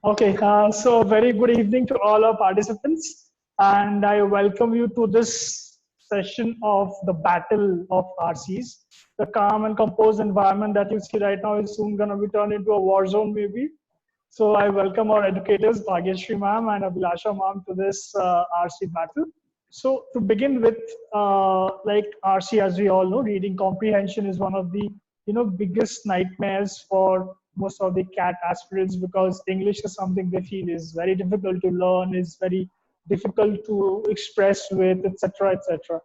Okay, so very good evening to all our participants, and I welcome you to this session of the Battle of RCs. The calm and composed environment that you see right now is soon going to be turned into a war zone, maybe. So I welcome our educators, Bhagyashree ma'am and Abhilasha ma'am, to this RC battle. So to begin with, like RC, as we all know, reading comprehension is one of the biggest nightmares for most of the CAT aspirants, because English is something they feel is very difficult to learn, is very difficult to express with, etc., etc.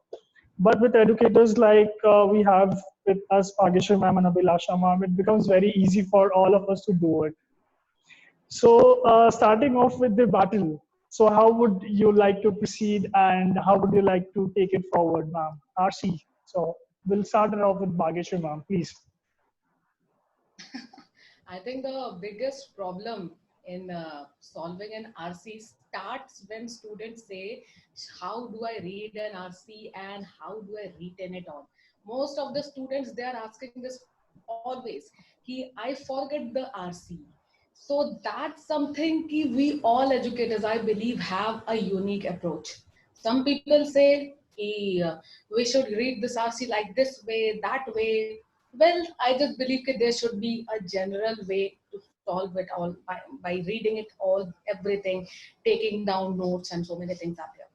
But with educators like we have with us, Bhagyashree ma'am and Abhilasha ma'am, it becomes very easy for all of us to do it. So, starting off with the battle, so how would you like to proceed and how would you like to take it forward, ma'am? RC. So, we'll start it off with Bhagyashree, ma'am, please. I think the biggest problem in solving an RC starts when students say, how do I read an RC and how do I retain it on? Most of the students, they are asking this always, I forget the RC. So that's something we all educators, I believe, have a unique approach. Some people say, we should read this RC like this way, that way. Well, I just believe that there should be a general way to solve it all by reading it all, everything, taking down notes, and so many things are there.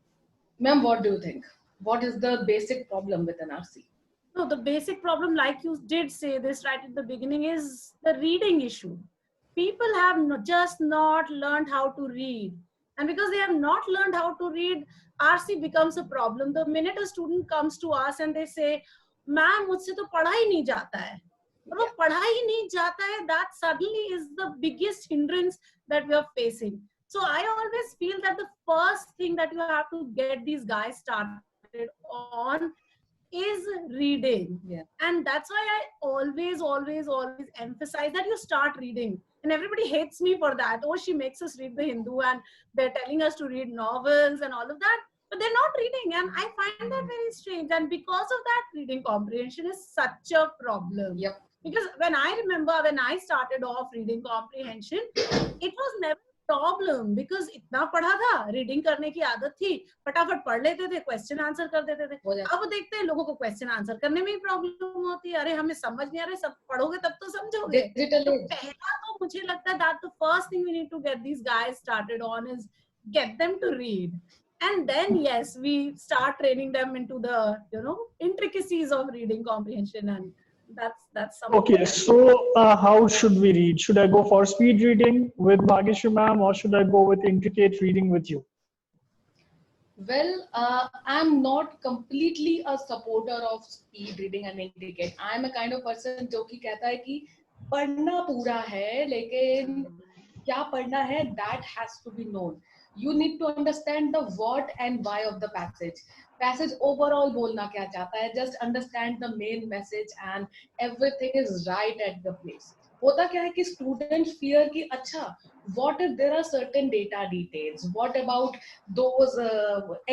Ma'am, what do you think? What is the basic problem with an RC? No, the basic problem, like you did say this right at the beginning, is the reading issue. People have just not learned how to read. And because they have not learned how to read, RC becomes a problem. The minute a student comes to us and they say, "Ma'am, मुझसे तो पढ़ा ही नहीं जाता है," और वो पढ़ा ही नहीं जाता है, that suddenly is the biggest hindrance that we are facing. So I always feel that the first thing that you have to get these guys started on is reading. Yeah. And that's why I always emphasize that you start reading. And everybody hates me for that. Oh, she makes us read the Hindu and they're telling us to read novels and all of that, but they're not reading. And I find that very strange. And because of that, reading comprehension is such a problem. Yep. Because when I remember when I started off reading comprehension, it was never problem because इतना पढ़ा था, reading करने की आदत थी, फटाफट पढ़ लेते थे, क्वेश्चन आंसर कर देते थे. अब देखते हैं लोगों को क्वेश्चन आंसर करने में ही प्रॉब्लम होती है. अरे हमें समझ नहीं आ रहा, सब पढ़ोगे तब तो समझोगे. तो पहला तो मुझे लगता है that the first thing we need to get these guys started on is get them to read, and then yes, we start training them into the intricacies of reading comprehension, and that's something. Okay, so how should we read? Should I go for speed reading with Bhagyashree ma'am, or should I go with intricate reading with you? Well, I'm not completely a supporter of speed reading and intricate. I'm a kind of person जो कि कहता है कि पढ़ना पूरा है, लेकिन क्या पढ़ना है, that has to be known. You need to understand the what and why of the passage. Passage overall बोलना क्या चाहता है, just understand the main message and everything is right at the place. होता क्या है कि students fear कि अच्छा, what if there are certain data details, what about those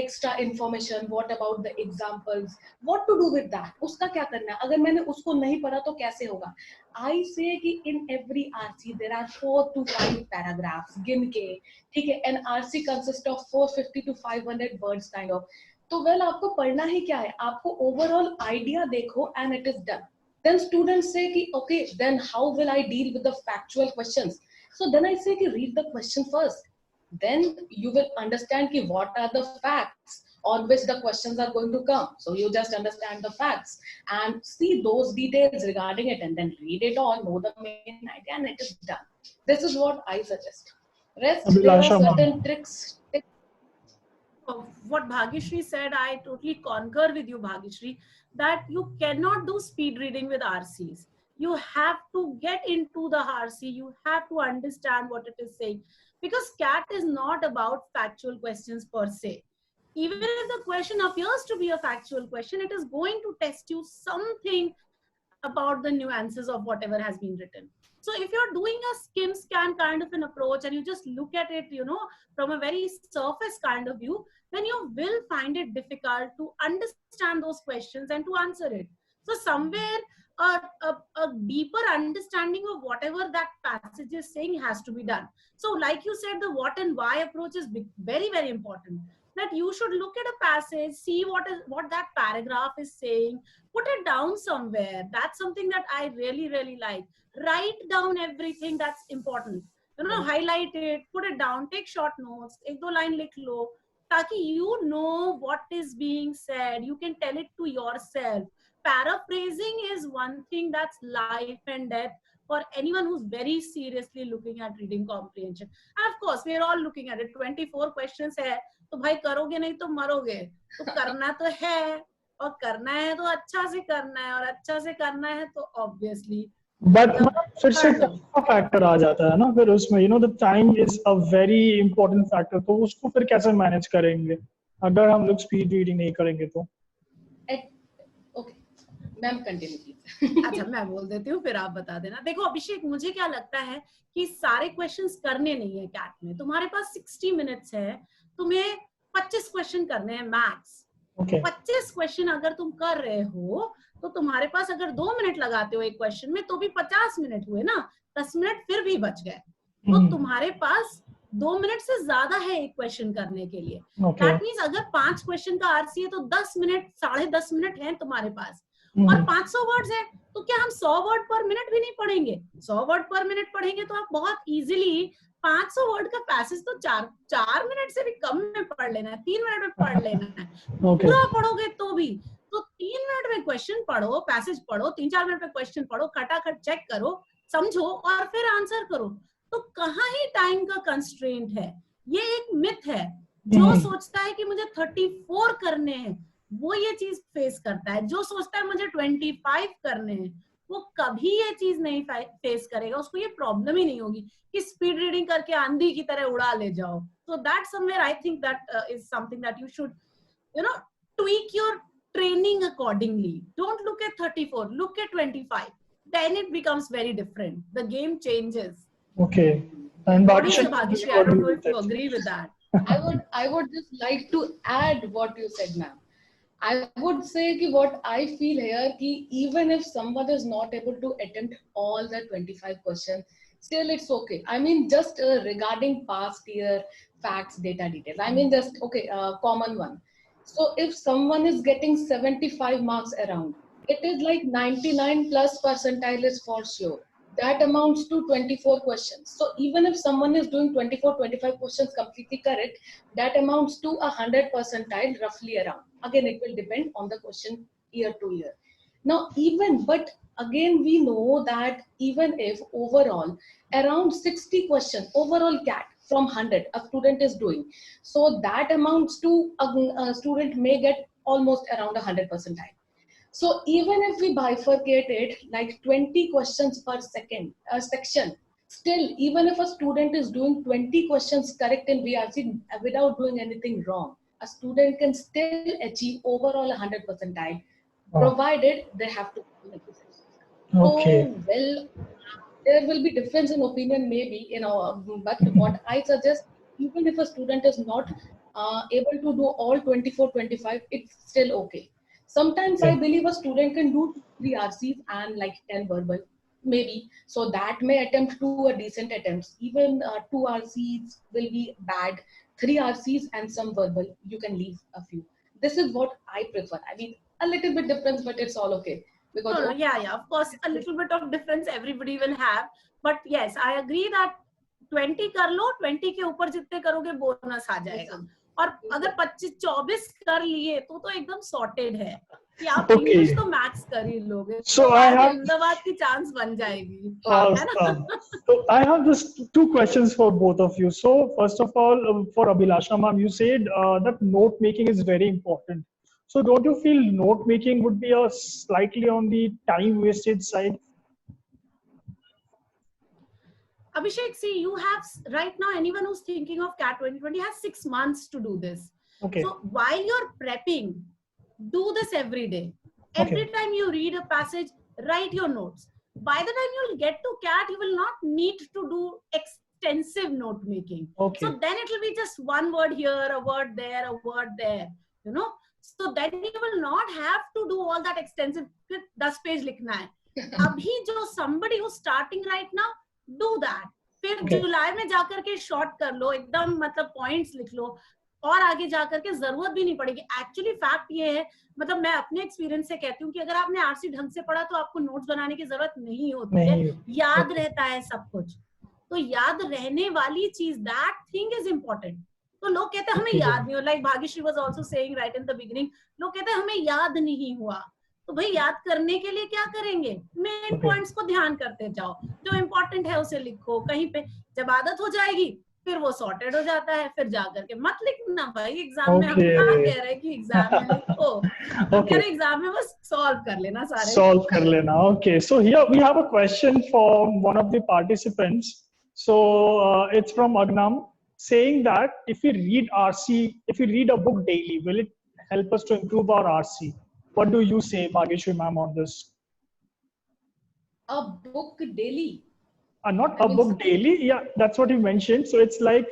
extra information, what about the examples, what to do with that, उसका क्या करना है, अगर मैंने उसको नहीं पढ़ा तो कैसे होगा. I say कि in every RC there are 4 to 5 paragraphs गिन के, ठीक है, an RC consists of 450 to 500 words kind of. तो well, आपको पढ़ना ही क्या है, आपको overall idea देखो and it is done. Then students say कि okay, then how will I deal with the factual questions? So then I say कि read the question first. Then you will understand कि what are the facts on which the questions are going to come. So you just understand the facts and see those details regarding it, and then read it all, know the main idea, and it is done. This is what I suggest. Rest, there are certain tricks. What Bhagyashree said, I totally concur with you, Bhagyashree, that you cannot do speed reading with RCs. You have to get into the RC. You have to understand what it is saying. Because CAT is not about factual questions per se. Even if the question appears to be a factual question, it is going to test you something about the nuances of whatever has been written. So if you're doing a skim scan kind of an approach and you just look at it, from a very surface kind of view, then you will find it difficult to understand those questions and to answer it. So somewhere a deeper understanding of whatever that passage is saying has to be done. So like you said, the what and why approach is very, very important. That you should look at a passage, see what that paragraph is saying, put it down somewhere. That's something that I really, really like. Write down everything that's important. Highlight it, put it down, take short notes, ek do line likh lo, taki you know what is being said. You can tell it to yourself. Paraphrasing is one thing that's life and death for anyone who's very seriously looking at reading comprehension. And of course, we're all looking at it. 24 questions hai, तो भाई करोगे नहीं तो मरोगे. तो करना तो है, और करना है तो अच्छा से करना है, और अच्छा से करना है तो obviously. But फिर से फैक्टर आ जाता है ना फिर उसमें, the time is a very important factor. तो उसको फिर कैसे मैनेज करेंगे अगर हम लोग स्पीड रीडिंग नहीं करेंगे तो? Okay ma'am continue please. अच्छा मैं बोल देती हूँ, फिर आप बता देना. देखो अभिषेक, मुझे क्या लगता है कि सारे क्वेश्चंस करने नहीं है कैट में. तुम्हारे पास 60 मिनट्स है, तुम्हें 25 क्वेश्चन करने हैं मैक्स. 25 क्वेश्चन अगर तुम कर रहे हो तो तुम्हारे पास अगर 2 मिनट लगाते हो एक क्वेश्चन में तो भी 50 मिनट हुए ना, 10 मिनट फिर भी बच गए. तो तुम्हारे पास 2 मिनट से ज्यादा है एक क्वेश्चन करने के लिए. दैट मीन्स अगर 5 क्वेश्चन का आरसी है तो 10 मिनट, 10.5 मिनट है तुम्हारे पास. और 500 वर्ड्स है तो क्या हम 100 वर्ड पर मिनट भी नहीं पढ़ेंगे? 100 वर्ड पर मिनट पढ़ेंगे तो आप बहुत इजीली 500 वर्ड का पैसेज तो 4 मिनट से भी कम में पढ़ लेना है, 3 मिनट में पढ़ लेना है. पूरा पढ़ोगे तो भी तो 3 मिनट में क्वेश्चन पढ़ो, पैसेज पढ़ो, 3-4 मिनट में क्वेश्चन पढ़ो, खटाखट चेक करो, समझो और फिर आंसर करो. तो कहाँ ही टाइम का कंस्ट्रेंट है? ये एक मिथ है. जो सोचता है कि मुझे 34 करने हैं वो ये चीज फेस करता है. जो सोचता है मुझे 25 करने हैं वो कभी ये चीज नहीं फेस करेगा. उसको ये प्रॉब्लम ही नहीं होगी कि स्पीड रीडिंग करके आंधी की तरह उड़ा ले जाओ. So that somewhere I think that is something that you should tweak your training accordingly. Don't look at 34, look at 25. Then it becomes very different. The game changes. Okay. And Bhagishri, I don't know if you agree with that. I would just like to add what you said, ma'am. I would say कि what I feel here कि even if someone is not able to attempt all the 25 questions, still it's okay. I mean, just regarding past year facts, data, details. I mean, just common one. So if someone is getting 75 marks around, it is like 99 plus percentile is for sure. That amounts to 24 questions. So even if someone is doing 24-25 questions completely correct, that amounts to 100 percentile roughly around. Again, it will depend on the question year to year. Now, but again, we know that even if overall around 60 questions, overall CAT from 100 a student is doing, so that amounts to a student may get almost around 100 percentile. So even if we bifurcate it like 20 questions per section, still even if a student is doing 20 questions correct in VRC without doing anything wrong, a student can still achieve overall 100 percentile, provided they have to. Okay. So, well, there will be difference in opinion maybe, but what I suggest, even if a student is not able to do all 24-25, it's still okay. Sometimes I believe a student can do 3 RCs and like 10 verbal, maybe. So that may attempt to a decent attempts. Even 2 RCs will be bad. 3 RCs and some verbal, you can leave a few. This is what I prefer. I mean, a little bit difference, but it's all okay. Because yeah, of course, a little bit of difference everybody will have. But yes, I agree that 20 कर लो, 20 के ऊपर जितने करोगे bonus आ जाएगा. और अगर 25-24 कर लिए तो एकदम सॉर्टेड है कि आप इंग्लिश तो मैक्स कर ही लोगे. So I have अहमदाबाद की चांस बन जाएगी. So I have just 2 questions for both of you. So first of all, for Abhilasha ma'am, you said that note making is very important. So don't you feel note making would be a slightly on the time wastage side? Abhishek, see, you have right now, anyone who's thinking of CAT 2020 has 6 months to do this. Okay. So while you're prepping, do this every day. Every time you read a passage, write your notes. By the time you'll get to CAT, you will not need to do extensive note making. Okay. So then it will be just one word here, a word there, a word there, So then you will not have to do all that extensive 10 page likhna hai. अभी जो somebody who's starting right now, do that. फिर Okay. जुलाई में जाकर के short कर लो, एकदम मतलब points लिख लो, और आगे जाकर के जरूरत भी नहीं पड़ेगी. एक्चुअली फैक्ट ये है, मतलब मैं अपने एक्सपीरियंस से कहती हूँ कि अगर आपने आरसी ढंग से पढ़ा तो आपको नोट्स बनाने की जरूरत नहीं होती है, याद रहता है सब कुछ. तो याद रहने वाली चीज, दैट थिंग इज इम्पोर्टेंट. तो लोग कहते हैं हमें याद नहीं हो, like Bhagyashree was also saying right in the beginning, लोग कहते हैं हमें याद नहीं हुआ. तो भाई याद करने के लिए क्या करेंगे, मेन पॉइंट्स को ध्यान करते जाओ, जो इम्पोर्टेंट है उसे लिखो कहीं पे. जब आदत हो जाएगी फिर वो सॉर्टेड हो जाता है, फिर जाकर के मत लिखना भाई एग्जाम में. हम क्या कह रहे हैं कि एग्जाम में लिखो, हम कह रहे हैं एग्जाम में बस सॉल्व कर लेना, सारे सॉल्व कर लेना. Okay, so here we have a question from one of the participants. So it's from Agnam, saying that if we read RC, if we read a book daily, will it help us to improve our RC? What do you say, Bhageshwari ma'am, on this? A book daily? Not a book daily. Yeah, that's what you mentioned. So it's like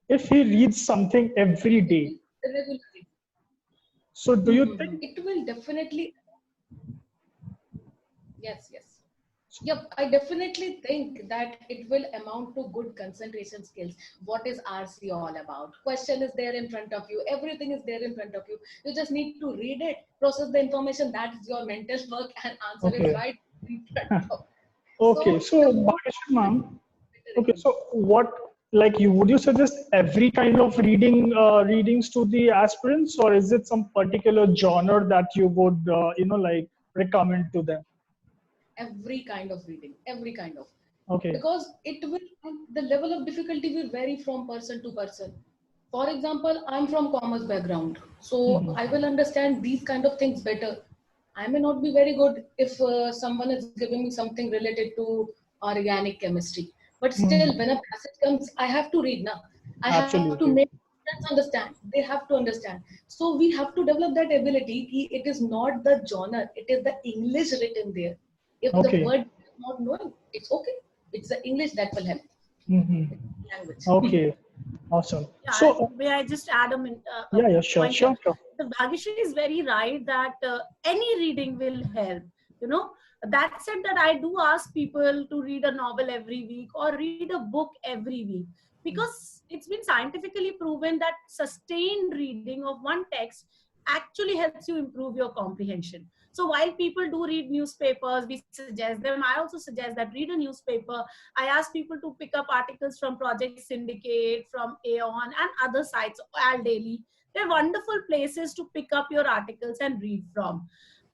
if he reads something every day. Regularly. So do you think it will definitely? Yes. Yep, I definitely think that it will amount to good concentration skills. What is RC all about? Question is there in front of you. Everything is there in front of you. You just need to read it, process the information. That is your mental work, and answer is right in front of you. Okay, so Bhageshwari ma'am, okay, so what, like would you suggest every kind of readings to the aspirants, or is it some particular genre that you would like recommend to them? Every kind of reading, every kind of. Okay. Because the level of difficulty will vary from person to person. For example, I'm from commerce background, so I will understand these kind of things better. I may not be very good if someone is giving me something related to organic chemistry, but still when a passage comes, I have to read now. I have to make students understand. They have to understand. So we have to develop that ability. It is not the genre, it is the English written there. If the word is not known, it's okay. It's the English that will help. Language. Okay, awesome. Yeah, so may I just add a minute? Sure. The Bhageshwari is very right that any reading will help. That said, that I do ask people to read a novel every week or read a book every week, because it's been scientifically proven that sustained reading of one text actually helps you improve your comprehension. So while people do read newspapers, we suggest them. I also suggest that read a newspaper. I ask people to pick up articles from Project Syndicate, from Aeon and other sites, Al Daily. They're wonderful places to pick up your articles and read from.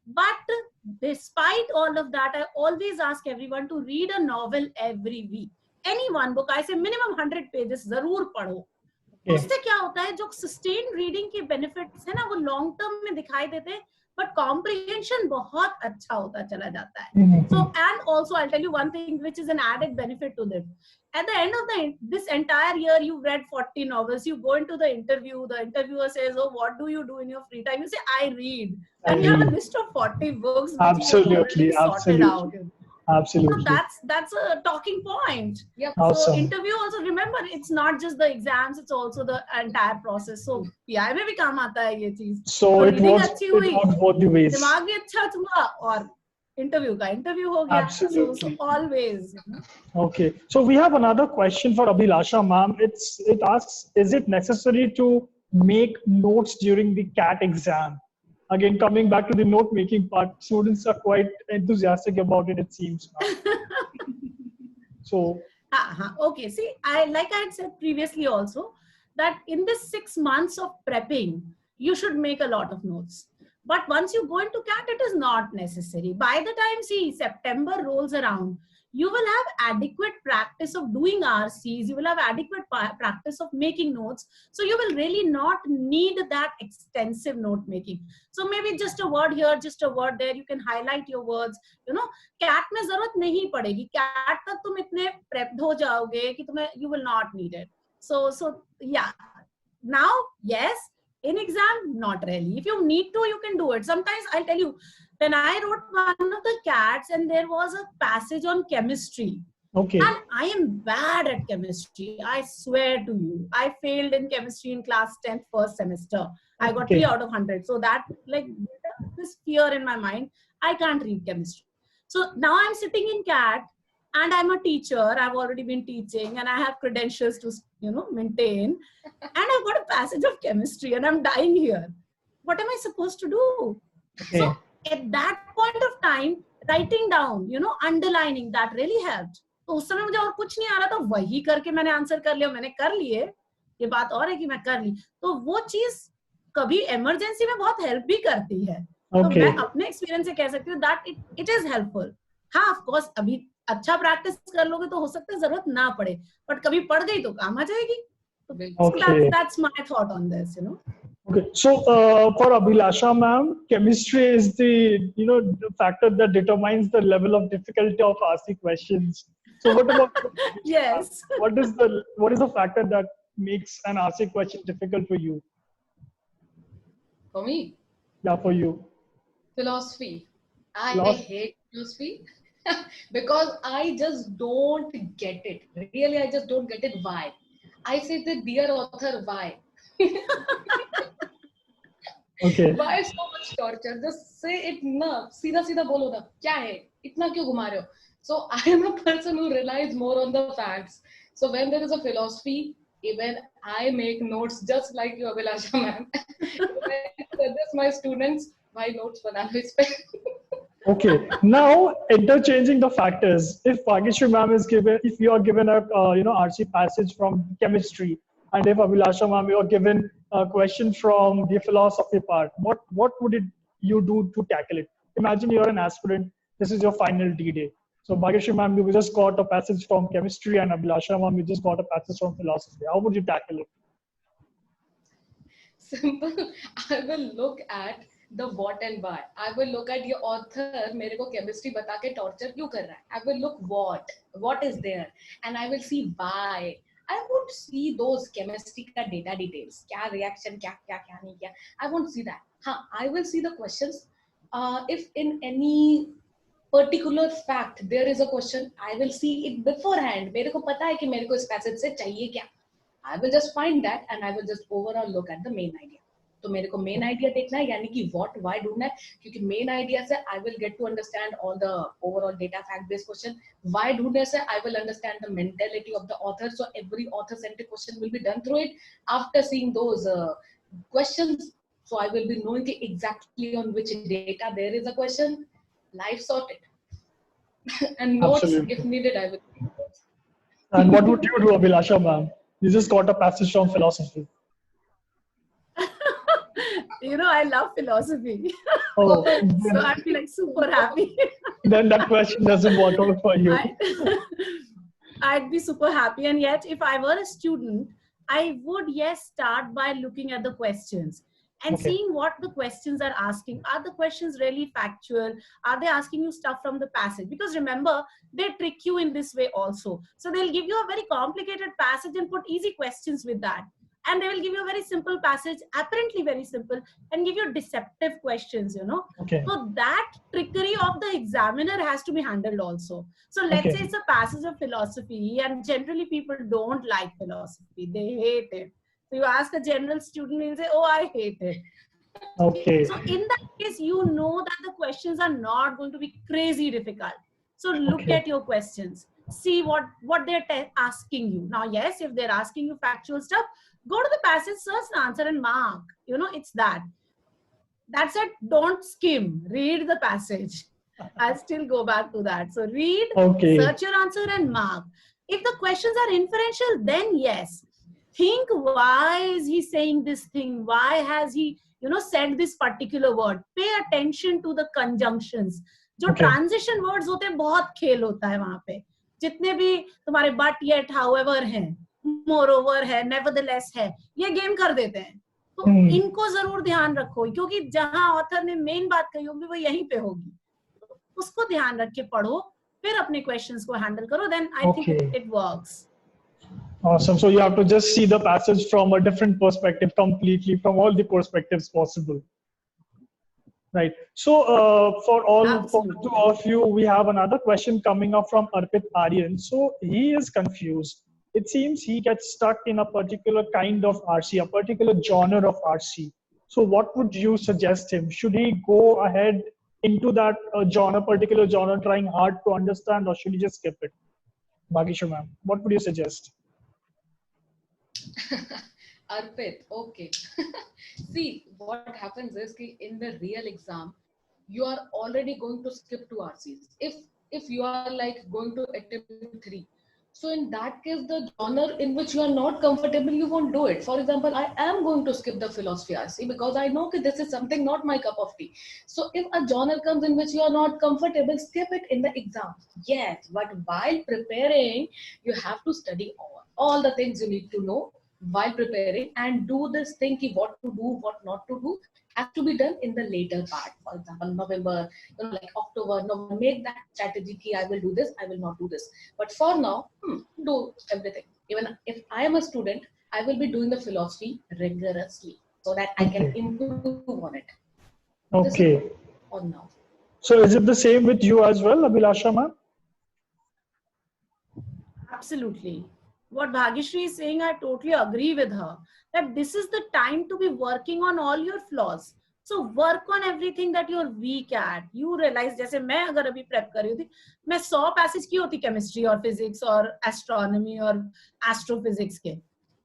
But despite all of that, I always ask everyone to read a novel every week. Any one book, I say minimum 100 pages, जरूर पढ़ो. उससे क्या होता है, जो sustained reading के benefits है ना, वो long term में दिखाई देते हैं, but comprehension बहुत अच्छा होता चला जाता है. So, and also I'll tell you one thing which is an added benefit to this. At the end of this entire year, you've read 40 novels. You go into the interview. The interviewer says, "Oh, what do you do in your free time?" You say, "I read." And you have a list of 40 books. Absolutely. So that's a talking point. Yep. Awesome. So interview also, remember, it's not just the exams, it's also the entire process. So PI में भी काम आता है ये चीज. So it was both the ways. दिमाग भी अच्छा हुआ और interview हो गया. Absolutely. So always. Okay. So we have another question for Abhilasha ma'am. It asks, is it necessary to make notes during the CAT exam? Again, coming back to the note making part, students are quite enthusiastic about it seems. So. Okay. See, like I had said previously also, that in this 6 months of prepping, you should make a lot of notes. But once you go into CAT, it is not necessary. By the time, September rolls around, you will have adequate practice of doing RCs. You will have adequate practice of making notes. So you will really not need that extensive note making. So maybe just a word here, just a word there. You can highlight your words. CAT में ज़रूरत नहीं पड़ेगी. CAT तक तुम इतने prepped हो जाओगे कि you will not need it. So yeah. Now, yes. In exam, not really. If you need to, you can do it. Sometimes I'll tell you, when I wrote one of the CATs and there was a passage on chemistry. Okay. And I am bad at chemistry. I swear to you. I failed in chemistry in class 10th first semester. I got 3 out of 100. So that, like, this fear in my mind, I can't read chemistry. So now I'm sitting in CAT and I'm a teacher. I've already been teaching and I have credentials to, maintain. And I've got a passage of chemistry and I'm dying here. What am I supposed to do? Okay. So at that point of time, writing down, underlining, that really helped. तो उस समय मुझे और कुछ नहीं आ रहा था, वही करके मैंने आंसर कर लिया, मैंने कर लिए, ये बात और है कि मैं कर ली, तो वो चीज कभी इमरजेंसी में बहुत हेल्प भी करती है. तो मैं अपने एक्सपीरियंस से कह सकती हूँ दैट इट इज हेल्पफुल. हाँ, ऑफ कोर्स अभी अच्छा प्रैक्टिस कर लोगे तो हो सकता है जरूरत ना पड़े, बट कभी पड़ गई तो काम आ जाएगी. Okay. That's my thought on this, Okay, so for Abhilasha ma'am, chemistry is the factor that determines the level of difficulty of asking questions. So what about yes. What is the factor that makes an RC question difficult for you? For me? Yeah, for you. Philosophy. I hate philosophy because I just don't get it. Really, I just don't get it. Why? I say that, dear author, why? Okay. Why so much torture? Just say it na. सीधा बोलो ना. क्या है? इतना क्यों घुमा रहे हो? So I am a person who relies more on the facts. So when there is a philosophy, even I make notes just like you, Abhilasha ma'am. When I suggest my students, my notes banana is Okay. Now interchanging the factors. If Bhageshri ma'am if you are given a RC passage from chemistry, and if Abhilasha ma'am you are given a question from the philosophy part, what would you do to tackle it? Imagine you are an aspirant. This is your final D-Day. So Bhageshri ma'am, you just got a passage from chemistry, and Abhilasha ma'am, you just got a passage from philosophy. How would you tackle it? Simple. I will look at the what and why. I will look at your author मेरे को chemistry बता के torture क्यों कर रहा है. I will look what is there, and I will see why. I won't see those chemistry का data details. क्या reaction क्या नहीं क्या. I won't see that. हाँ, I will see the questions. If in any particular fact there is a question, I will see it beforehand. मेरे को पता है कि मेरे को इस passage से चाहिए क्या. I will just find that and I will just overall look at the main idea. तो मेरे को मेन आइडिया देखना है, यानी कि व्हाट व्हाई ढूंढना है, क्योंकि मेन आइडिया से I will get to understand all the overall data fact based question. Why ढूंढने से I will understand the mentality of the author. So every author centric question will be done through it. After seeing those questions, so I will be knowing कि exactly on which data there is a question. Life sorted. And notes, Absolutely. if needed, I will. And what would you do, Abhilasha ma'am? You just got a passage from philosophy. I love philosophy. Oh, so I'd be like super happy. Then that question doesn't work out for you. I'd be super happy. And yet, if I were a student, I would, yes, start by looking at the questions and seeing what the questions are asking. Are the questions really factual? Are they asking you stuff from the passage? Because remember, they trick you in this way also. So they'll give you a very complicated passage and put easy questions with that. And they will give you a very simple passage, apparently very simple, and give you deceptive questions, So that trickery of the examiner has to be handled also. So let's say it's a passage of philosophy, and generally people don't like philosophy. They hate it. So you ask a general student, he'll say, oh, I hate it. Okay. So in that case, you know that the questions are not going to be crazy difficult. So look at your questions. See what they're asking you. Now, yes, if they're asking you factual stuff, go to the passage, search the answer and mark. It's that. That's it. Don't skim. Read the passage. I'll still go back to that. So read, search your answer and mark. If the questions are inferential, then yes. Think, why is he saying this thing? Why has he, said this particular word? Pay attention to the conjunctions. जो transition words होते हैं, बहुत खेल होता है वहाँ पे. जितने भी तुम्हारे but, yet, however हैं, moreover है, nevertheless है, ये गेम कर देते हैं. तो इनको जरूर ध्यान रखो, क्योंकि जहां ऑथर ने मेन बात कही होगी वो यहीं पे होगी. उसको ध्यान रख के पढ़ो, फिर अपने क्वेश्चंस को हैंडल करो. Then I think it works. Awesome. So you have to just see the passage from a different perspective, completely from all the perspectives possible. Right. So for two of you, we have another question coming up from Arpit Aryan. So he is confused. It seems he gets stuck in a particular kind of RC, a particular genre of RC. So what would you suggest him? Should he go ahead into that genre, particular genre, trying hard to understand, or should you just skip it? Bhagishu ma'am, what would you suggest? Arpit, okay. See, what happens is कि in the real exam, you are already going to skip 2 RCs. If you are like going to attempt 3, so in that case, the genre in which you are not comfortable, you won't do it. For example, I am going to skip the philosophy RC because I know that this is something not my cup of tea. So if a genre comes in which you are not comfortable, skip it in the exam. Yes, but while preparing, you have to study all the things you need to know while preparing, and do this thing ki what to do, what not to do has to be done in the later part. For example, November, like October, November, make that strategy ki I will do this, I will not do this. But for now, do everything. Even if I am a student, I will be doing the philosophy rigorously so that I can improve on it. Okay. For now. So is it the same with you as well, Abhilasha ma'am? Absolutely. What Bhagishri is saying, I totally agree with her. That this is the time to be working on all your flaws. So work on everything that you're weak at. You realize, जैसे मैं अगर अभी prep कर रही होती, मैं 100 passage की होती chemistry और physics और astronomy और astrophysics के,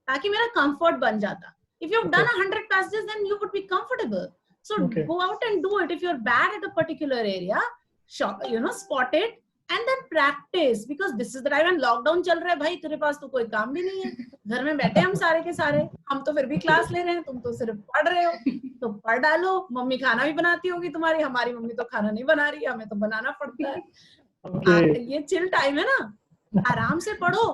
ताकि मेरा comfort बन जाता. If you've done 100 passages, then you would be comfortable. So go out and do it. If you're bad at a particular area, spot it. And then practice, because this is the time when lockdown चल रहा है भाई, तेरे पास तो कोई काम भी नहीं है, घर में बैठे हम सारे के सारे, हम तो फिर भी क्लास ले रहे हैं, तुम तो सिर्फ पढ़ रहे हो, तो पढ़ डालो. मम्मी खाना भी बनाती होगी तुम्हारी, हमारी मम्मी तो खाना नहीं बना रही, हमें तो बनाना पड़ता है. ये चिल टाइम है ना, आराम से पढ़ो,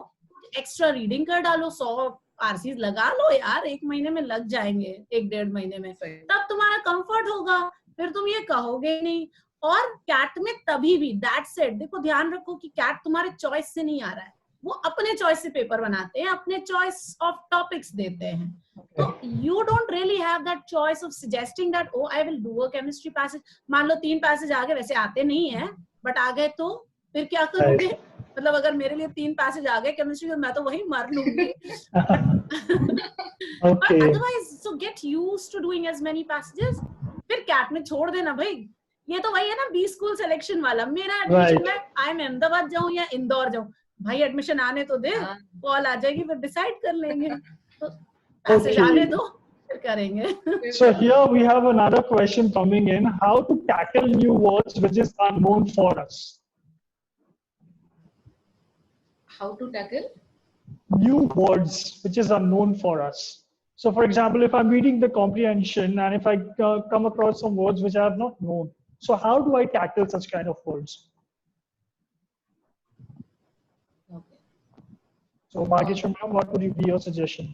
एक्स्ट्रा रीडिंग कर डालो, 100 RCs लगा लो यार, 1 महीने में लग जाएंगे, 1-1.5 महीने में, तब तुम्हारा कंफर्ट होगा, फिर तुम ये कहोगे नहीं. और कैट में तभी भी, दैट सेड, देखो ध्यान रखो कि कैट तुम्हारे चॉइस से नहीं आ रहा है, वो अपने चॉइस से पेपर बनाते हैं, अपने चॉइस ऑफ टॉपिक्स देते हैं. तो you don't really have that choice of suggesting that oh I will do a chemistry passage. मान लो 3 पैसेज आ गए, वैसे आते नहीं है बट आ गए, तो फिर क्या करोगे? मतलब अगर मेरे लिए 3 पैसेज आ गए केमिस्ट्री, तो मैं तो वही मर लूंगी. Otherwise so get used to doing as many passages. फिर कैट में छोड़ देना भाई, ये तो वही है ना बी स्कूल सिलेक्शन वाला. मेरा एडमिशन में आई एम अहमदाबाद जाऊं या इंदौर जाऊं, भाई एडमिशन आने तो दे, कॉल आ जाएगी, फिर डिसाइड कर लेंगे. तो पैसे आने दो, फिर करेंगे. So here we have another question coming in: how to tackle new words which is unknown for us? How to tackle new words which is unknown for us? So for example, if I'm reading the comprehension and if I come across some words which I have not known, so how do I tackle such kind of words? Okay. So Bhagishu ma'am, what would be your suggestion?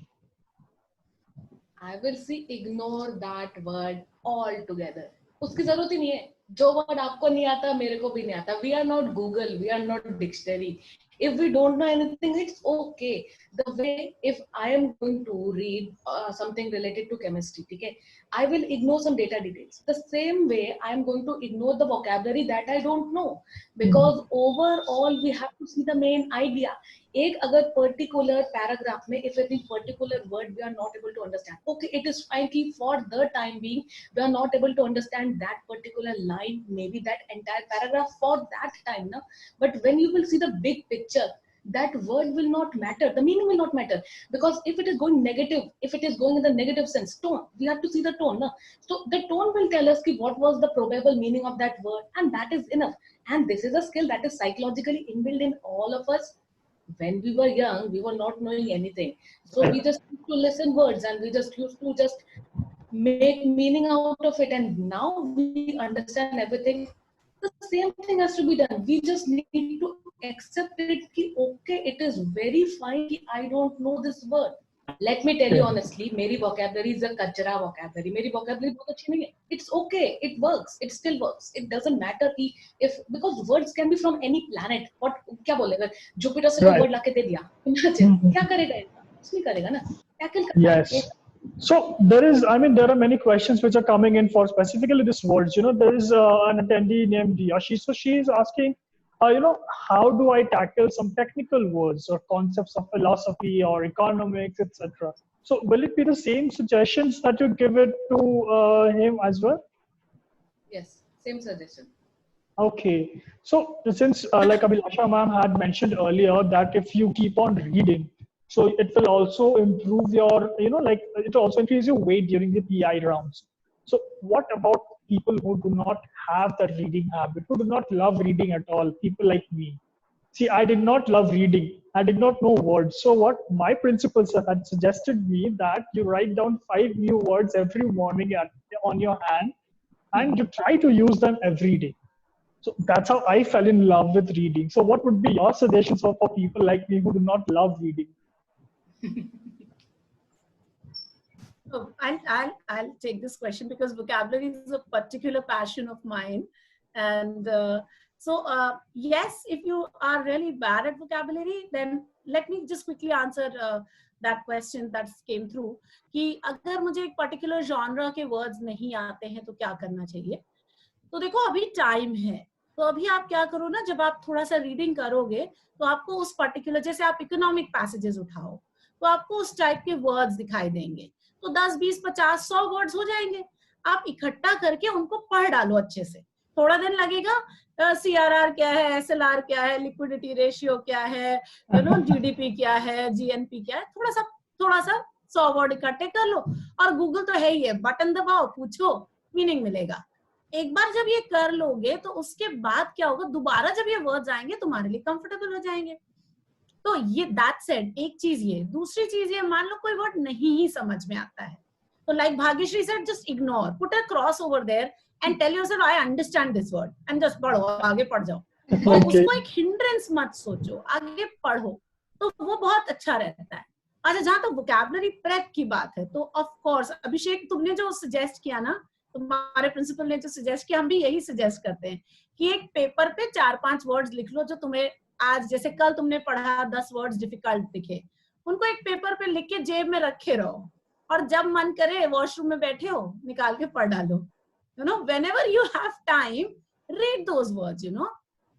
I will say ignore that word altogether. उसकी जरूरत ही नहीं है. जो word आपको नहीं आता, मेरे को भी नहीं आता. We are not Google, we are not dictionary. If we don't know anything, it's okay. The way, if I am going to read something related to chemistry, okay, I will ignore some data details. The same way, I am going to ignore the vocabulary that I don't know, because overall we have to see the main idea. एक अगर particular paragraph में if any particular word we are not able to understand, okay, it is fine कि for the time being we are not able to understand that particular line, maybe that entire paragraph for that time, na? But when you will see the big picture, that word will not matter, the meaning will not matter, because if it is going negative, if it is going in the negative sense, tone, we have to see the tone, na? So the tone will tell us ki what was the probable meaning of that word, and that is enough. And this is a skill that is psychologically inbuilt in all of us. When we were young, we were not knowing anything, so we just used to listen words and we just used to just make meaning out of it, and now we understand everything. The same thing has to be done. We just need to accept it ki, okay, it is very fine ki I don't know this word. Let me tell you honestly, मेरी vocabulary is a कचरा vocabulary. मेरी vocabulary बहुत अच्छी नहीं है. It's okay. It works. It still works. It doesn't matter कि if, because words can be from any planet. What क्या बोलेगा? Jupiter से कोई word लाके दे दिया. क्या करेगा? कुछ नहीं करेगा ना. Tackle करना. Yes. So there is, I mean, there are many questions which are coming in for specifically this words. You know, there is an attendee named Yashi. So she is asking, you know, how do I tackle some technical words or concepts of philosophy or economics, etc. So will it be the same suggestions that you give it to him as well? Yes, Same suggestion. Okay. So since like Abhilasha ma'am had mentioned earlier that if you keep on reading, so it will also improve your, like it will also increase your weight during the PI rounds. So what about people who do not have the reading habit, who do not love reading at all, people like me? See, I did not love reading. I did not know words. So what my principals had suggested me that you write down 5 new words every morning on your hand and you try to use them every day. So that's how I fell in love with reading. So what would be your suggestions for people like me who do not love reading? So I'll take this question because vocabulary is a particular passion of mine. And yes, if you are really bad at vocabulary, then let me just quickly answer that question that came through. कि अगर मुझे एक particular genre के words नहीं आते हैं तो क्या करना चाहिए? तो देखो अभी टाइम है, तो अभी आप क्या करो ना, जब आप थोड़ा सा रीडिंग करोगे तो आपको उस पर्टिकुलर, जैसे आप इकोनॉमिक पैसेजेस उठाओ तो आपको उस टाइप के वर्ड्स दिखाई देंगे, तो 10, 20, 50, 100 वर्ड्स हो जाएंगे। आप इकट्ठा करके उनको पढ़ डालो अच्छे से। थोड़ा दिन लगेगा, CRR क्या है, SLR क्या है, लिक्विडिटी रेशियो क्या है, GDP क्या है, GNP क्या है, थोड़ा सा 100 वर्ड इकट्ठे कर लो। और गूगल तो है ही है, बटन दबाओ, पूछो, मीनिंग मिलेगा। एक बार जब ये कर लोगे तो उसके बाद क्या होगा, दोबारा जब ये वर्ड्स आएंगे तुम्हारे लिए कंफर्टेबल हो जाएंगे। तो ये दैट सेड, एक चीज ये। दूसरी चीज ये, मान लो कोई वर्ड नहीं ही समझ में आता है, तो like Bhagyashree said, just ignore, put a cross over there and tell yourself I understand this word and just पढ़ो, आगे पढ़ जाओ। तो उसको एक हिंड्रेंस मत सोचो, आगे पढ़ो, तो वो बहुत अच्छा रहता है। अच्छा, जहां तक वोकैबुलरी प्रेप की बात है, तो ऑफ कोर्स अभिषेक तुमने जो सजेस्ट किया ना, तुम्हारे प्रिंसिपल ने जो सजेस्ट किया, हम भी यही सजेस्ट करते हैं कि एक पेपर पे 4-5 वर्ड्स लिख लो जो तुम्हें आज, जैसे कल तुमने पढ़ा 10 वर्ड्स डिफिकल्ट दिखे, उनको एक पेपर पे लिख के जेब में रखे रहो, और जब मन करे वॉशरूम में बैठे हो निकाल के पढ़ डालो। whenever you have time, read those words,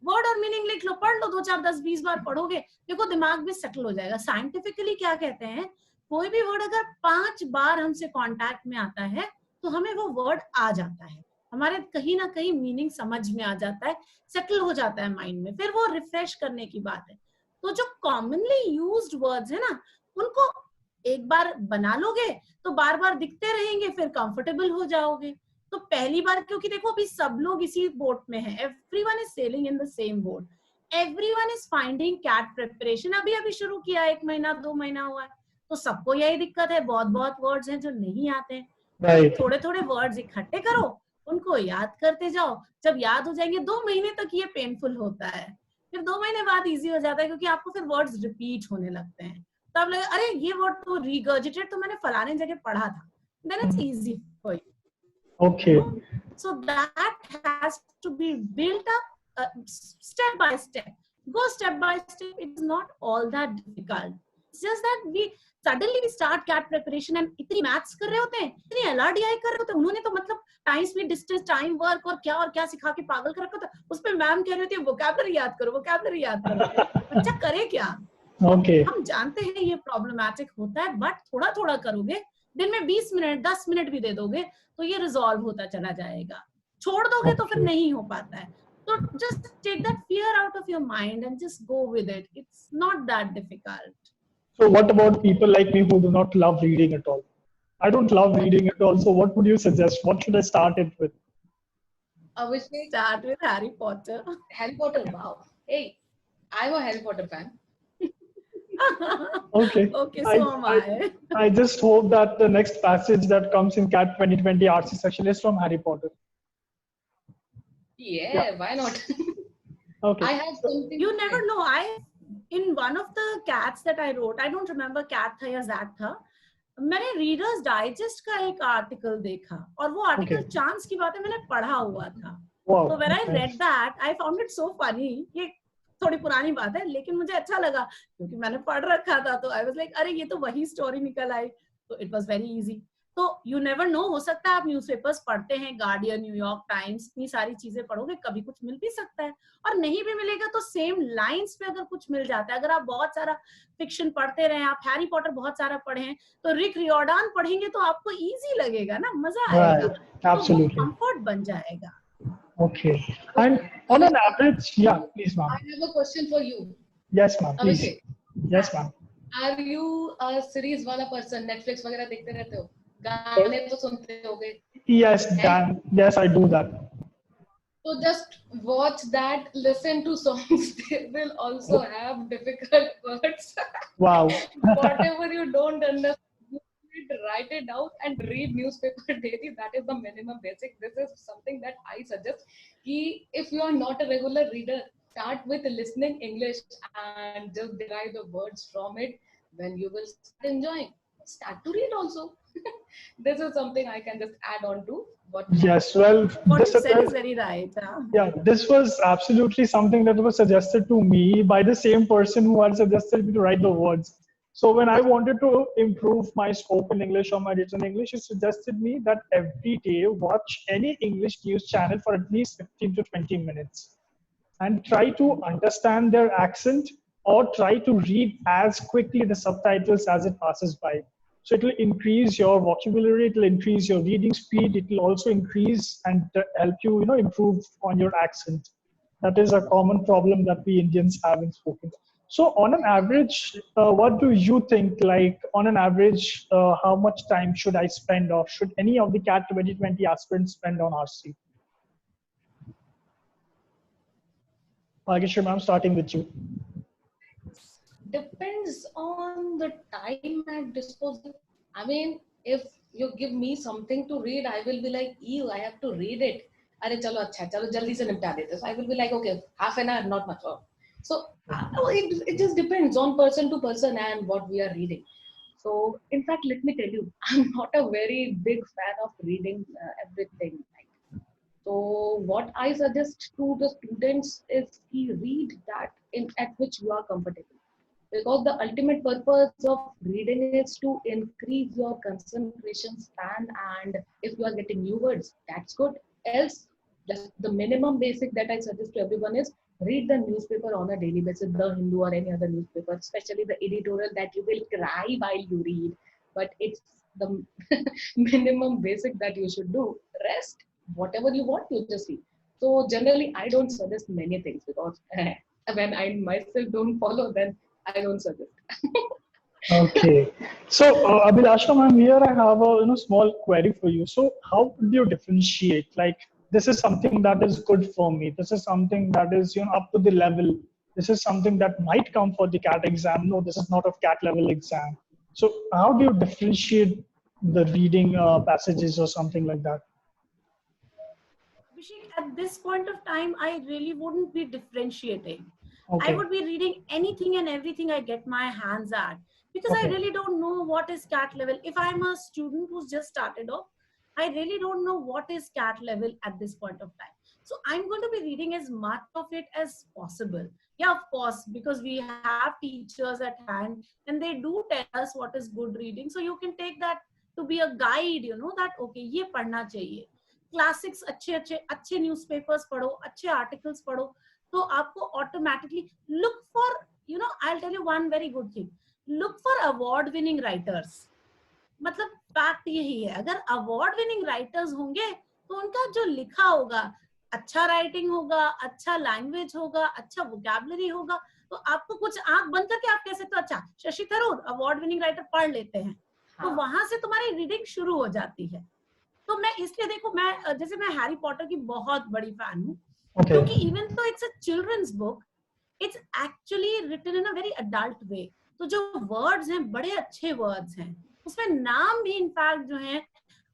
word और मीनिंग लिख लो, पढ़ लो, 2, 4, 10, 20 बार पढ़ोगे, देखो दिमाग भी सेटल हो जाएगा। साइंटिफिकली क्या कहते हैं, कोई भी वर्ड अगर 5 बार हमसे कांटेक्ट में आता है तो हमें वो वर्ड आ जाता है, हमारे कहीं ना कहीं मीनिंग समझ में आ जाता है, सेटल हो जाता है माइंड में, फिर वो रिफ्रेश करने की बात है। तो जो कॉमनली यूज्ड वर्ड्स है ना, उनको एक बार बना लोगे तो बार बार दिखते रहेंगे, फिर कंफर्टेबल हो जाओगे। तो पहली बार, क्योंकि देखो अभी सब लोग इसी बोट में है, everyone is sailing in the same boat, everyone is finding CAT preparation, अभी शुरू किया, 1 महीना 2 महीना हुआ है, तो सबको यही दिक्कत है, बहुत वर्ड्स हैं जो नहीं आते हैं। थोड़े थोड़े वर्ड्स इकट्ठे करो, उनको याद करते जाओ, जब याद हो जाएंगे, 2 महीने तक ये पेनफुल होता है, फिर 2 महीने बाद इजी हो जाता है, क्योंकि आपको फिर वर्ड्स रिपीट होने लगते हैं, तब लगे अरे ये वर्ड तो रिगर्जिटेट तो मैंने फलाने जगह पढ़ा था, then it's easy for you. Okay. So that has to be built up step by step. Go step by step. It's not all that difficult. It's just that we suddenly start CAT preparation and इतनी maths कर रहे होते हैं, इतनी LRDI कर रहे होते हैं, उन्होंने तो मतलब time speed distance time work और क्या सिखा के पागल कर रखा था। उस पे मैम कह रही थी वोकैबुलरी याद करो, वोकैबुलरी याद करो। बच्चा करे क्या? Okay. हम जानते हैं ये प्रॉब्लमैटिक होता है, बट थोड़ा थोड़ा करोगे, दिन में 20 मिनट 10 मिनट भी दे दोगे तो ये रिजॉल्व होता चला जाएगा। छोड़ दोगे तो फिर नहीं हो पाता है। तो just take that fear out of your mind and just go with it. It's not that difficult. So what about people like me who do not love reading at all? I don't love reading at all. So what would you suggest? What should I start it with? Obviously, start with Harry Potter. Harry Potter, wow. Hey, I'm a Harry Potter fan. Okay. Okay, so am I. I just hope that the next passage that comes in CAT 2020 RC session is from Harry Potter. Yeah, why not? Okay. I have something. You never know. In one of the CATs that I wrote, I don't remember CAT था या ZAT था, मैंने readers digest का एक article देखा, और वो article chance की बात है, मैंने पढ़ा हुआ था। तो when I read that I found it so funny. ये थोड़ी पुरानी बात है लेकिन मुझे अच्छा लगा क्योंकि मैंने पढ़ रखा था, तो आई वाज लाइक अरे ये तो वही स्टोरी निकल आई, तो इट वाज वेरी इजी। तो यू नेवर नो, हो सकता है आप न्यूज़पेपर्स पढ़ते हैं, गार्डियन, न्यूयॉर्क टाइम्स, इतनी सारी चीजें पढ़ोगे, कभी कुछ मिल भी सकता है, और नहीं भी मिलेगा तो सेम लाइंस पे अगर कुछ मिल जाता है। अगर आप बहुत सारा फिक्शन पढ़ते रहे, आप हैरी पॉटर बहुत सारा पढ़े हैं, तो रिक रियोर्डान पढ़ेंगे तो आपको इजी लगेगा ना, मजा आएगा, तो कंफर्ट बन जाएगा। Okay. And on an average, yeah, please, I ma'am. have a question for you, Yes, ma'am, please. Abhishek. Yes, ma'am. Are you a series वाला person? Netflix वगैरह देखते रहते हो? गाने तो सुनते होगे, Yes, हैं? Dan. Yes, I do that. So just watch that, listen to songs. They will also have difficult words. Wow. Whatever you don't understand, you should write it out and read newspaper daily. That is the minimum basic. This is something that I suggest. If you are not a regular reader, start with listening English and just derive the words from it. When you will start enjoying, start to read also. This is something I can just add on to what Yes, well, What this you said is very right. yeah, this was absolutely something that was suggested to me by the same person who had suggested me to write the words. So when I wanted to improve my spoken English or my written English, he suggested me that every day watch any English news channel for at least 15 to 20 minutes and try to understand their accent or try to read as quickly the subtitles as it passes by. So it will increase your vocabulary, it will increase your reading speed, it will also increase and help you, improve on your accent. That is a common problem that we Indians have in spoken. So on an average, what do you think, like on an average, how much time should I spend or should any of the CAT 2020 aspirants spend on RC? Bhageshwar ma'am, starting with you. depends on the time at disposal. I mean, if you give me something to read, I will be like, ew, I have to read it. अरे चलो अच्छा चलो जल्दी से निपटा देते. So I will be like, okay, half an hour, not much. So it just depends on person to person and what we are reading. So in fact, let me tell you, I'm not a very big fan of reading everything. So what I suggest to the students is you read that at which you are comfortable, because the ultimate purpose of reading is to increase your concentration span, and if you are getting new words, that's good. Else, just the minimum basic that I suggest to everyone is read the newspaper on a daily basis, the Hindu or any other newspaper, especially the editorial that you will cry while you read. But it's the minimum basic that you should do. Rest, whatever you want, you just read. So generally, I don't suggest many things because when I myself don't follow, then I don't suggest. Okay. So, Abhilasha ma'am, here I have a small query for you. So, how do you differentiate? Like, this is something that is good for me. This is something that is up to the level. This is something that might come for the CAT exam. No, this is not a CAT level exam. So, how do you differentiate the reading passages or something like that? Abhishek, at this point of time, I really wouldn't be differentiating. Okay. I would be reading anything and everything I get my hands at, because I Okay. really don't know what is CAT level. If I'm a student who's just started off, I really don't know what is CAT level at this point of time. So I'm going to be reading as much of it as possible. Yeah, of course, because we have teachers at hand and they do tell us what is good reading. So you can take that to be a guide, that okay, ये पढ़ना चाहिए. Classics अच्छे newspapers पढ़ो, अच्छे articles पढ़ो, तो आपको automatically look for I tell you one very good thing, look for award winning writers. मतलब फैक्ट यही है, अगर अवार्ड विनिंग राइटर्स होंगे तो उनका जो लिखा होगा अच्छा राइटिंग होगा, अच्छा लैंग्वेज होगा, अच्छा वोकैबुलरी होगा, तो आपको कुछ आंख बंद करके आप कह सकते हो अच्छा Shashi Tharoor award winning writer पढ़ लेते हैं. तो वहां से तुम्हारी रीडिंग शुरू हो जाती है. तो मैं इसलिए देखो, मैं हैरी पॉटर की बहुत बड़ी फैन हूँ, क्योंकि even though it's a children's book, it's actually written in a very adult way. तो जो वर्ड्स हैं बड़े अच्छे वर्ड्स हैं, उसमें नाम भी इनफैक्ट जो हैं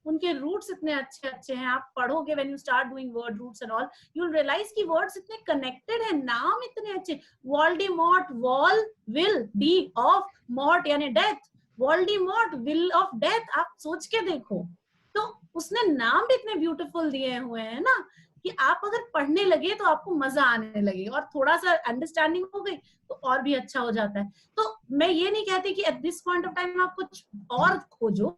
उनके रूट्स इतने अच्छे अच्छे हैं. आप पढ़ोगे when you start doing word roots and all, you will realise कि वर्ड्स इतने कनेक्टेड हैं, नाम इतने अच्छे. Voldemort, vol, will, de of mort यानी death, Voldemort will of death. आप सोच के देखो, तो उसने नाम भी इतने ब्यूटीफुल दिए हुए हैं ना कि आप अगर पढ़ने लगे तो आपको मजा आने लगे, और थोड़ा सा अंडरस्टैंडिंग हो गई तो और भी अच्छा हो जाता है. तो मैं ये नहीं कहती कि eight this point of time आप कुछ और खोजो,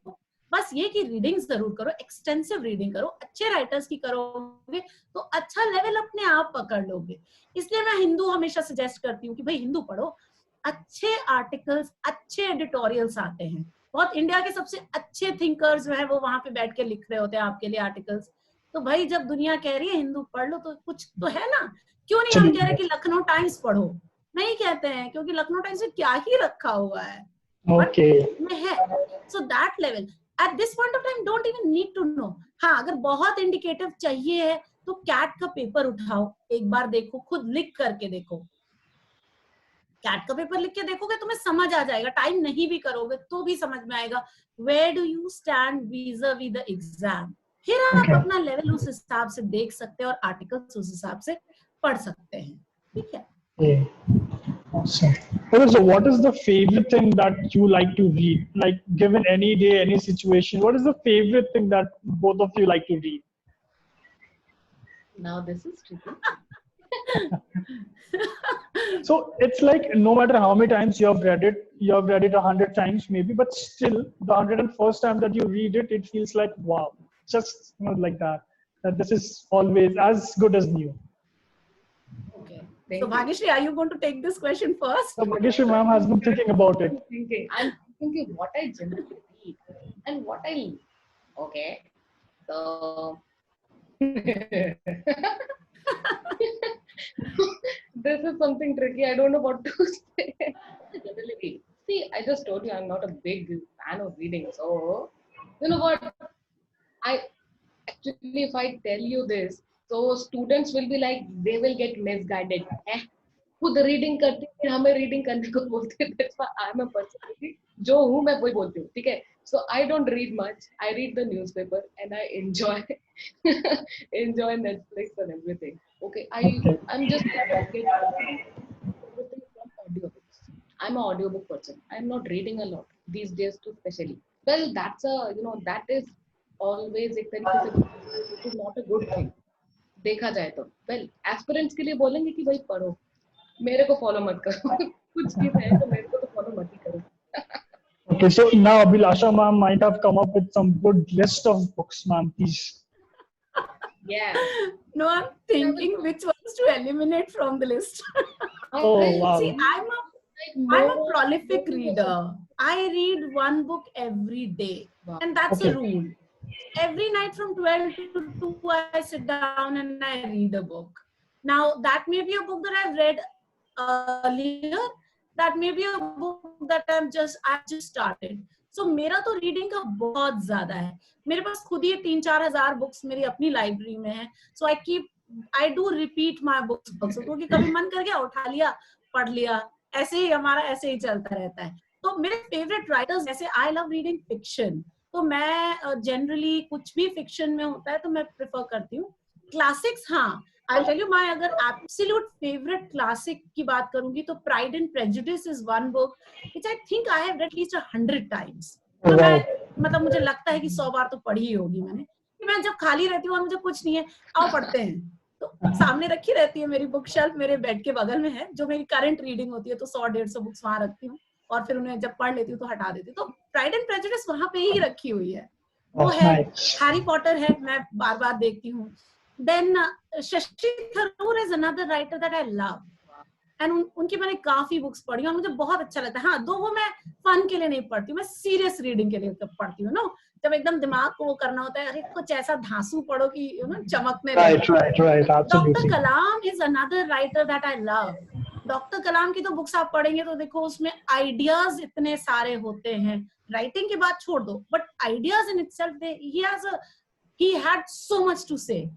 बस ये कि रीडिंग जरूर करो, एक्सटेंसिव रीडिंग करो, अच्छे राइटर्स की करोगे तो अच्छा लेवल अपने आप पकड़ लोगे. इसलिए मैं हिंदू हमेशा सजेस्ट करती हूँ कि भाई हिंदू पढ़ो, अच्छे आर्टिकल्स, अच्छे एडिटोरियल्स आते हैं, बहुत इंडिया के सबसे अच्छे थिंकर्स जो है वो वहां पे बैठ के लिख रहे होते हैं आपके लिए आर्टिकल्स. तो भाई जब दुनिया कह रही है हिंदू पढ़ लो तो कुछ तो है ना। क्यों नहीं हम कह रहे कि लखनऊ टाइम्स पढ़ो, नहीं कहते हैं क्योंकि लखनऊ टाइम्स में क्या ही रखा हुआ है, Okay. में है। So that level at this point of time don't even need to know. हाँ, अगर बहुत इंडिकेटिव चाहिए है तो कैट का पेपर उठाओ, एक बार देखो, खुद लिख करके देखो। कैट का पेपर लिख के देखोगे तुम्हें समझ आ जाएगा, टाइम नहीं भी करोगे तो भी समझ में आएगा where do you stand vis-a-vis the exam. फिर आप Okay. अपना लेवल उस हिसाब से देख सकते हैं और आर्टिकल्स उस हिसाब से पढ़ सकते हैं, ठीक है। Yeah. Awesome. Okay, so what is the favorite thing that you like to read? Like, given any day, any situation, what is the favorite thing that both of you like to read? Now this is tricky. So it's like no matter how many times you have read it 100 times maybe, but still the 101st time that you read it, it feels like wow, just like that. That this is always as good as new. Okay. Thank So you. Bhageshri, are you going to take this question first? So Bhageshri ma'am has been thinking about it. I'm thinking what I generally read and what I. Okay, so this is something tricky. I don't know what to say. Generally read. See, I just told you I'm not a big fan of reading. So, you know what? I actually, if I tell you this, so students will be like, they will get misguided. खुद reading करती फिर हमें reading करने को बोलते हैं. That's why I'm a personality. जो हूँ मैं वही बोलती हूँ, ठीक है. So I don't read much. I read the newspaper and I enjoy enjoy Netflix and everything. Okay, I'm just getting everything from audiobooks. I'm an audiobook person. I'm not reading a lot these days too, especially. Well, that's that is always एक तरीके से it is not a good thing. देखा जाए तो well aspirants के लिए बोलेंगे कि भाई पढ़ो, मेरे को फॉलो मत करो. कुछ चीज है तो मेरे को तो फॉलो मत ही करो. Okay, so now Abhilasha ma'am might have come up with some good list of books, ma'am, please. Yeah. No, I'm thinking which ones to eliminate from the list. Oh wow. See, I'm a prolific reader. I read one book every day, Wow. and that's Okay. a rule. Every night from 12 to 2, I sit down and I read a book. Now, that may be a book that I've read earlier. That may be a book that I've just started. So, मेरा तो reading का बहुत ज़्यादा है. मेरे पास खुद ही 3-4 हजार books मेरी अपनी लाइब्रेरी में है. So I do repeat my books also. क्योंकि कभी मन कर गया उठा लिया, पढ़ लिया, ऐसे ही हमारा ऐसे ही चलता रहता है. तो मेरे फेवरेट राइटर्स जैसे I love reading fiction. तो मैं जनरली कुछ भी फिक्शन में होता है तो मैं प्रेफर करती हूँ. क्लासिक्स, हाँ, I'll tell you my अगर absolute favorite classic की बात करूंगी तो Pride and Prejudice is one book which I think I have read at least 100 times. तो मैं मतलब मुझे लगता है कि 100 बार तो पढ़ी ही होगी मैंने. कि मैं जब खाली रहती हूँ और मुझे कुछ नहीं है, आओ पढ़ते हैं, तो सामने रखी रहती है मेरी बुक शेल्फ, मेरे बेड के बगल में है, जो मेरी करंट रीडिंग होती है, तो 100-150 बुक्स वहां रखती हूँ और फिर उन्हें जब पढ़ लेती हूँ तो हटा देती हूँ. तो प्राइड एंड प्रेजुडिस वहां पे ही रखी हुई है. वो है. हैरी पॉटर है, मैं बार बार देखती हूँ. Then Shashi Tharoor is another writer that I love and उनकी मैंने काफी बुक्स पढ़ी और मुझे बहुत अच्छा लगता है. हाँ, दो वो मैं फन के लिए नहीं पढ़ती हूँ, मैं सीरियस रीडिंग के लिए पढ़ती हूँ. नो, जब एकदम दिमाग को वो करना होता है, अरे कुछ ऐसा धांसू पढ़ो कि चमकने लगे. Doctor Kalam is another writer that I love. Doctor Kalam की तो बुक्स आप पढ़ेंगे तो देखो उसमें आइडियाज इतने सारे होते हैं. राइटिंग की बात छोड़ दो, but ideas in itself he had so much to say.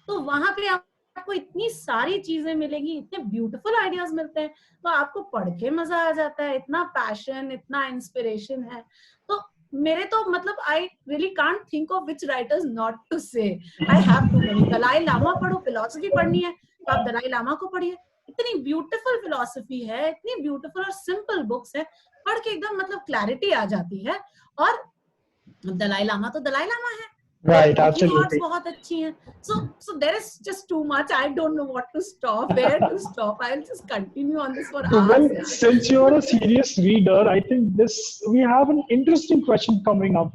तो वहां पे आपको इतनी सारी चीजें मिलेगी, इतने ब्यूटीफुल आइडियाज मिलते हैं, तो आपको पढ़ के मजा आ जाता है. इतना पैशन, इतना इंस्पिरेशन है. तो मेरे तो मतलब I really can't think of which writers not to say. I have too many. Dalai Lama पढ़ो, फिलॉसफी पढ़नी है तो आप दलाई लामा को पढ़िए. इतनी ब्यूटीफुल फिलॉसफी है, इतनी ब्यूटीफुल और सिंपल बुक्स है, पढ़ के एकदम मतलब क्लैरिटी आ जाती है. और दलाई लामा तो दलाई लामा है. Right, absolutely. बहुत अच्छी हैं. So there is just too much. I don't know what to stop, where to stop. I'll just continue on this for hours. Well, since you're a serious reader, I think we have an interesting question coming up,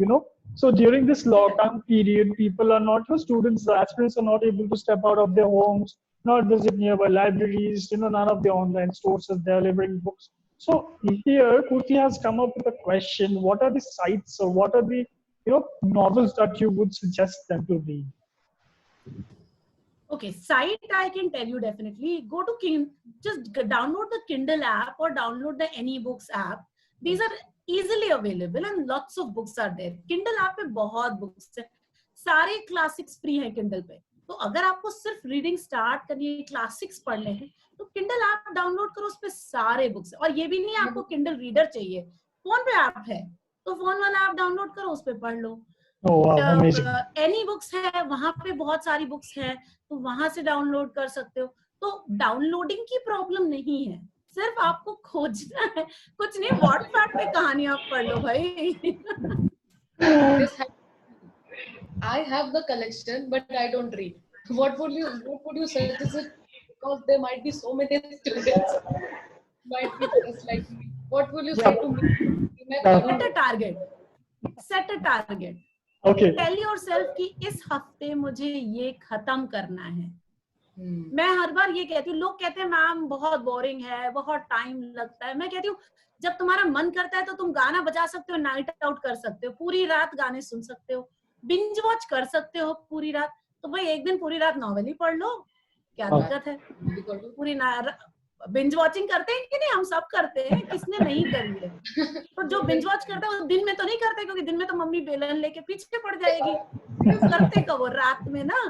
So during this lockdown period, people are not, students, the aspirants are not able to step out of their homes, not visit nearby libraries, none of the online stores are delivering books. So here, Kurti has come up with a question. What are the sites or what are the novels that you would suggest them to read? Okay, site I can tell you definitely. Go to just download the Kindle app or download the AnyBooks app. These are easily available and lots of books are there. Kindle app पे बहुत books है. सारे classics free हैं Kindle पे. तो अगर आपको सिर्फ रीडिंग स्टार्ट करनी है, क्लासिक्स पढ़ने हैं, तो Kindle ऐप डाउनलोड करो, उस पे सारे बुक्स है. और ये भी नहीं है आपको Kindle रीडर चाहिए, फोन पे ऐप है तो फोन वाला ऐप डाउनलोड करो, उस पे पढ़ लो. एनी बुक्स है, वहां पे बहुत सारी बुक्स है, तो वहां से डाउनलोड कर सकते हो. तो डाउनलोडिंग की प्रॉब्लम नहीं है, सिर्फ आपको खोजना है. कुछ नहीं, व्हाट्सएप पे कहानी आप पढ़ लो भाई. I have the collection, but I don't read. What would you suggest it? Because there might be so many students might be just like me. What will you say to me? Set a target. Set a target. Okay. Tell yourself कि इस हफ्ते मुझे ये खत्म करना है. मैं हर बार ये कहती हूँ, लोग कहते हैं मैम बहुत बोरिंग है, बहुत टाइम लगता है. मैं कहती हूँ जब तुम्हारा मन करता है तो तुम गाना बजा सकते हो, नाइट आउट कर सकते हो, पूरी रात गाने सुन सकते हो, बिंज वॉच कर सकते हो पूरी रात. तो भाई एक दिन पूरी रात नॉवेल ही पढ़ लो, क्या दिक्कत है. पूरी बिंज वॉचिंग करते हैं कि नहीं, हम सब करते हैं, किसने नहीं करी है. तो जो बिंज वॉच करता है वो दिन में तो नहीं करते, क्योंकि दिन में तो मम्मी बेलन लेके पीछे पड़ जाएगी. करते कब रात में ना,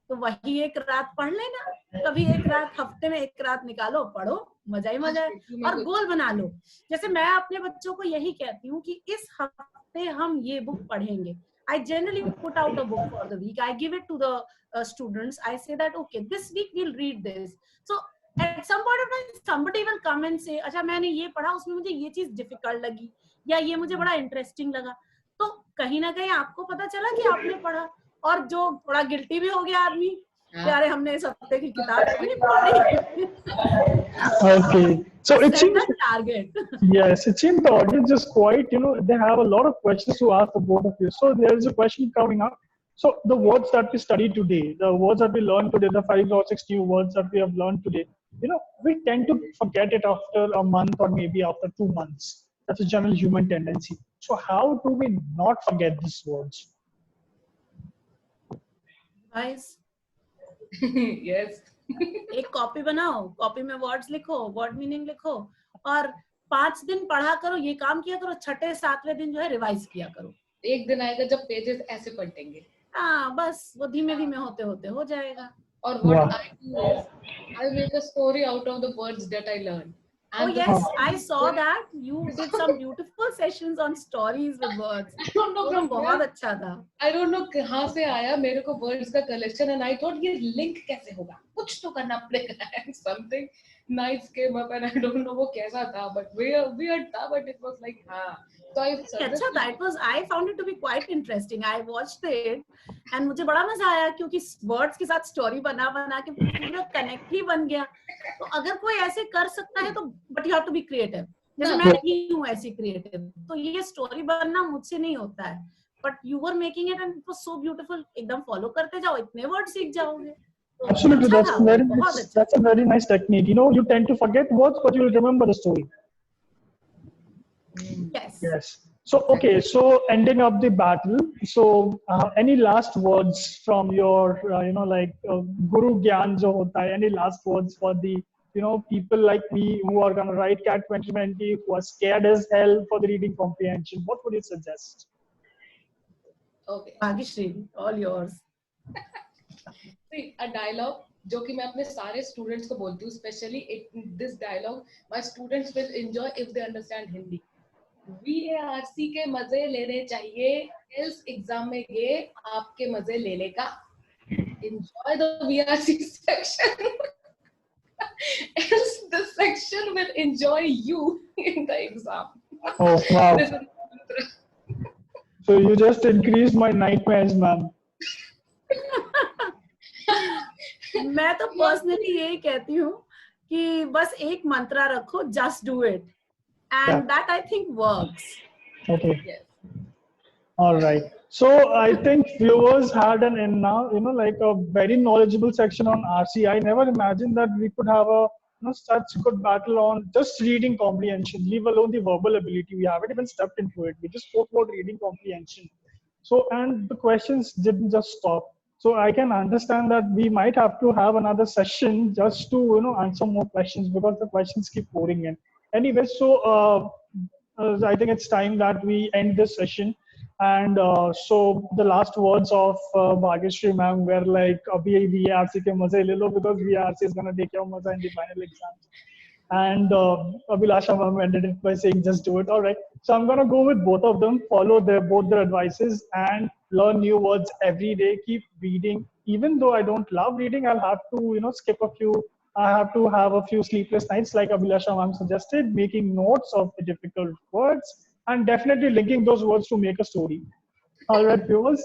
तो वही एक रात पढ़ लेना. कभी एक रात, हफ्ते में एक रात निकालो, पढ़ो, मजा ही मजा है. और गोल बना लो. जैसे मैं अपने बच्चों को यही कहती हूँ कि इस हफ्ते हम ये बुक पढ़ेंगे. I generally put out a book for the week. I give it to the students. I say that, okay, this week we'll read this. So at some point of time, somebody will come and say, अच्छा मैंने ये पढ़ा, उसमें मुझे ये चीज difficult लगी, या ये मुझे बड़ा इंटरेस्टिंग लगा. तो कहीं ना कहीं आपको पता चला कि आपने पढ़ा. और जो थोड़ा गिल्टी भी हो गया आदमी, यार हमने इस हफ्ते की किताब नहीं पढ़ी. Okay, so it seems target. Yes, it seems the audience is quite, they have a lot of questions to ask the both of you. So there is a question coming up. So the words that we studied today, the words that we learned today, the 5 or 6 new words that we have learned today, we tend to forget it after a month or maybe after 2 months. That's a general human tendency. So how do we not forget these words? Guys. Yes. एक copy बनाओ, copy में words लिखो, word meaning लिखो, और 5 दिन पढ़ा करो, ये काम किया करो. 6ठे 7वें दिन जो है रिवाइज किया करो. एक दिन आएगा जब पेजेस ऐसे पलटेंगे. हाँ, बस वो धीमे धीमे होते होते हो जाएगा. और what I do is I make a story out of the words that I learned. Oh yes, I saw that you did some beautiful sessions on stories with words. I don't know from बहुत अच्छा था. I don't know कहाँ से आया मेरे को words का collection, and I thought ये link कैसे होगा, कुछ तो करना पड़ेगा. And something nice came up, and I don't know वो कैसा था, but weird था, but it was like हाँ. So अच्छा था. I found it to be quite interesting. I watched it and मुझे बड़ा मजा आया, क्योंकि वर्ड्स के साथ स्टोरी बना के पूरा कनेक्ट ही बन गया. तो अगर कोई ऐसे कर सकता है तो, but you have to be creative. जैसे मैं नहीं हूँ ऐसी क्रिएटिव, तो ये स्टोरी बनना मुझसे नहीं होता है. But you were making it and it was so beautiful. एकदम फॉलो करते जाओ, इतने वर्ड सीख जाओगे. Absolutely, that's a very nice technique. You tend to forget words, but you will remember the story. Yes. So, okay, so ending up the battle. So, any last words from your, Guru Gyan jo hota hai, any last words for the, people like me who are going to write CAT 2020, who are scared as hell for the reading comprehension? What would you suggest? Okay. Bhagishri, all yours. See, a dialogue जो कि मैं अपने सारे students को बोलती हूँ, specially this dialogue my students will enjoy if they understand Hindi. VARC के मजे लेने चाहिए, एल्स एग्जाम में ये आपके मजे ले लेगा. Enjoy the VARC section. Else the section will enjoy you in the exam. Oh wow. So you just increased my nightmares, ma'am. मैं तो पर्सनली यही कहती हूँ कि बस एक मंत्रा रखो, just do it. And that I think works. Okay. Yes. All right. So I think viewers had an in now, like a very knowledgeable section on RC. I never imagined that we could have a such good battle on just reading comprehension, leave alone the verbal ability. We haven't even stepped into it. We just spoke about reading comprehension. So, and the questions didn't just stop. So I can understand that we might have to have another session just to answer more questions because the questions keep pouring in. Anyway, so I think it's time that we end this session. And so the last words of Bhagyashree ma'am were like, "Abhi VRC ke maze le lo," because VRC is gonna take your maza in the final exams. And Abhilasha ma'am ended it by saying, "Just do it." All right. So I'm gonna go with both of them. Follow both their advices and learn new words every day. Keep reading. Even though I don't love reading, I'll have to skip a few. I have to have a few sleepless nights, like Abhilasha ma'am suggested, making notes of the difficult words and definitely linking those words to make a story. All right, viewers.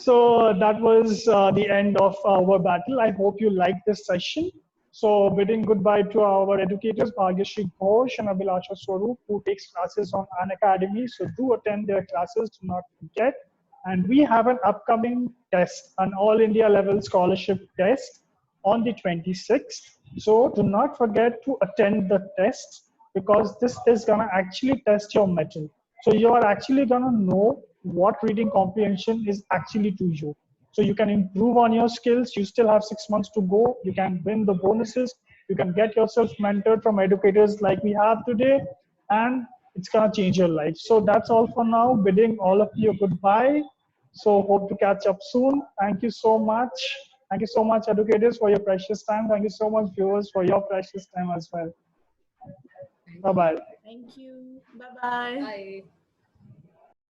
So that was the end of our battle. I hope you liked this session. So bidding goodbye to our educators, Bhagyashree Ghosh and Abhilasha Swaroop, who takes classes on An Academy. So do attend their classes, do not forget. And we have an upcoming test, an all India level scholarship test on the 26th. So do not forget to attend the test because this is gonna actually test your mettle. So you are actually gonna know what reading comprehension is actually to you. So you can improve on your skills. You still have 6 months to go. You can win the bonuses. You can get yourself mentored from educators like we have today, and it's gonna change your life. So that's all for now. Bidding all of you goodbye. So hope to catch up soon. Thank you so much. Thank you so much, educators, for your precious time. Thank you so much, viewers, for your precious time as well. Bye bye. Thank you. Bye-bye. Bye.